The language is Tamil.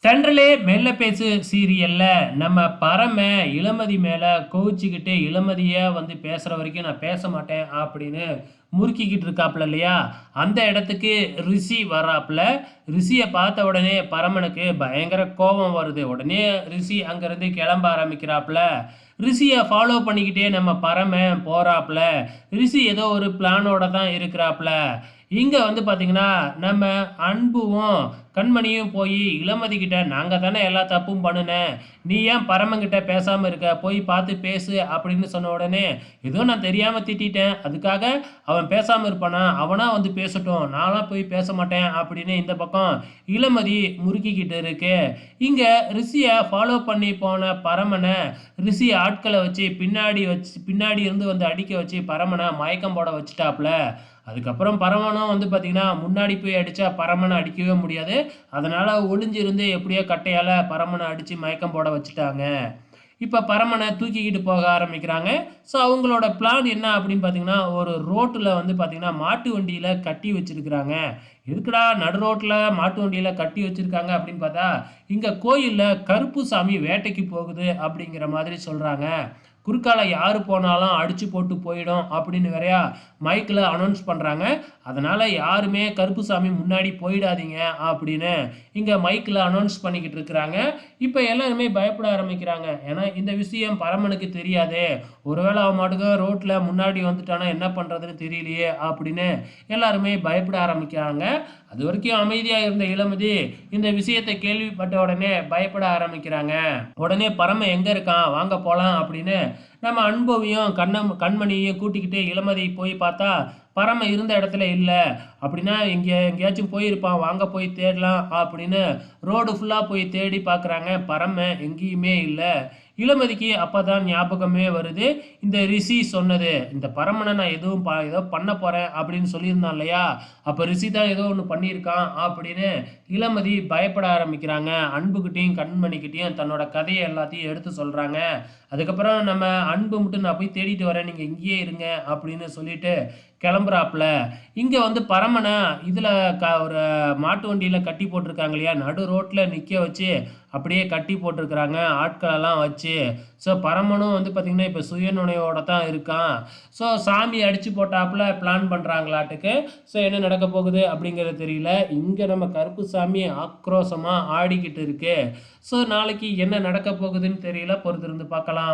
தென்றலே மெல்ல பேசு சீரியல்ல நம்ம பரம இளமதி மேல கோவிச்சுக்கிட்டு இளமதிய வந்து பேசுற வரைக்கும் நான் பேச மாட்டேன் அப்படின்னு முறுக்கிக்கிட்டு இருக்காப்புல இல்லையா? அந்த இடத்துக்கு ரிஷி வர்றாப்புல. ரிஷிய பார்த்த உடனே பரமனுக்கு பயங்கர கோபம் வருது. உடனே ரிஷி அங்கேருந்து கிளம்ப ஆரம்பிக்கிறாப்புல. ரிஷிய ஃபாலோ பண்ணிக்கிட்டே நம்ம பரமன் போறாப்புல. ரிஷி ஏதோ ஒரு பிளானோட தான் இருக்கிறாப்புல. இங்க வந்து பார்த்தீங்கன்னா, நம்ம அன்புவும், கண்மணியும் போயி இளமதி கிட்ட, "நாங்க தானே எல்லா தப்பும் பண்ணுனேன். நீ ஏன் பரமன்கிட்ட பேசாம இருக்க? போய் பார்த்து பேசு" அப்படின்னு சொன்ன உடனே, "ஏதோ நான் தெரியாம திட்டிட்டேன். அதுக்காக அவன் பேசாம இருப்பானா? அவனா வந்து பேசட்டும். நான்லாம் போய் பேச மாட்டேன்" அப்படின்னு இந்த பக்கம் இளமதி முறுக்கிக்கிட்டு இருக்கு. இங்க ரிஷிய ஃபாலோ பண்ணி போன பரமன, ரிஷி ஆட்கள வச்சு பின்னாடி இருந்து வந்து அடிக்க வச்சு பரமன மயக்கம் போட வச்சுட்டாப்புல. அதுக்கப்புறம் பரமனும் வந்து பார்த்தீங்கன்னா, முன்னாடி போய் அடிச்சா பரமன அடிக்கவே முடியாது. அதனால ஒளிஞ்சிருந்து எப்படியோ கட்டையால பரமன அடிச்சு மயக்கம் போட வச்சுட்டாங்க. இப்ப பரமன தூக்கிக்கிட்டு போக ஆரம்பிக்கிறாங்க. ஸோ அவங்களோட பிளான் என்ன அப்படின்னு பார்த்தீங்கன்னா, ஒரு ரோட்டுல வந்து பார்த்தீங்கன்னா, மாட்டு வண்டியில கட்டி வச்சிருக்கிறாங்க. எதுக்குடா நடு ரோட்ல மாட்டு வண்டியில கட்டி வச்சிருக்காங்க அப்படின்னு பார்த்தா, இங்க கோயில்ல கருப்புசாமி வேட்டைக்கு போகுது அப்படிங்கிற மாதிரி சொல்றாங்க. குறுக்கால யாரு போனாலும் அடிச்சு போட்டு போயிடும் அப்படின்னு வேறயா மைக்ல அனௌன்ஸ் பண்றாங்க. அதனால யாருமே கருப்புசாமி முன்னாடி போயிடாதீங்க அப்படின்னு இங்க மைக்ல அனௌன்ஸ் பண்ணிக்கிட்டு இருக்கிறாங்க. இப்ப எல்லாருமே பயப்பட ஆரம்பிக்கிறாங்க. ஏன்னா இந்த விஷயம் பரமனுக்கு தெரியாதே. ஒருவேளை அவன் பாட்டுக்கு ரோட்ல முன்னாடி வந்துட்டானா என்ன பண்றதுன்னு தெரியலையே அப்படின்னு எல்லாருமே பயப்பட ஆரம்பிக்கிறாங்க. அதுவரைக்கும் அமைதியா இருந்த இளமதி இந்த விஷயத்தை கேள்விப்பட்ட உடனே பயப்பட ஆரம்பிக்கிறாங்க. உடனே பரமன் எங்க இருக்கான்? வாங்க போலாம் அப்படின்னு நம்ம அன்பவையும் கண்மணியையும் கூட்டிக்கிட்டு இளமதி போய் பார்த்தா, பரமன் இருந்த இடத்துல இல்ல. அப்படின்னா எங்கேயாச்சும் போயிருப்பான். வாங்க போய் தேடலாம் அப்படின்னு ரோடு ஃபுல்லா போய் தேடி பார்க்குறாங்க. பரமன் எங்கேயுமே இல்ல. இளமதிக்கு அப்பதான் ஞாபகமே வருது. இந்த ரிஷி சொன்னது. இந்த பரமன நான் ஏதோ பண்ண போறேன் அப்படின்னு சொல்லியிருந்தான் இல்லையா? அப்ப ரிஷி தான் ஏதோ ஒண்ணு பண்ணியிருக்கான் அப்படின்னு இளமதி பயப்பட ஆரம்பிக்கிறாங்க. அன்புகிட்டயும், கண்மணிகிட்டயும் தன்னோட கதைய எல்லாத்தையும் எடுத்து சொல்றாங்க. அதுக்கப்புறம் நம்ம அன்பு மட்டும் "நான் போய் தேடிட்டு வரேன். நீங்க இங்கேயே இருங்க" அப்படின்னு சொல்லிட்டு கிளம்புறாப்புல. இங்க வந்து பரமன இதுல ஒரு மாட்டு வண்டியில கட்டி போட்டிருக்காங்க இல்லையா? நடு ரோட்ல நிக்க வச்சு அப்படியே கட்டி போட்டிருக்கிறாங்க. ஆட்களெல்லாம் வச்சு. ஸோ பரமனும் வந்து பார்த்தீங்கன்னா, இப்ப சுயநினைவோட தான் இருக்கான். ஸோ சாமி அடிச்சு போட்டாப்புல பிளான் பண்றாங்களாட்டுக்கு. ஸோ என்ன நடக்க போகுது அப்படிங்கிறது தெரியல. இங்க நம்ம கருப்புசாமி ஆக்ரோஷமா ஆடிக்கிட்டு இருக்கு. ஸோ நாளைக்கு என்ன நடக்க போகுதுன்னு தெரியல. பொறுத்திருந்து பார்க்கலாம்.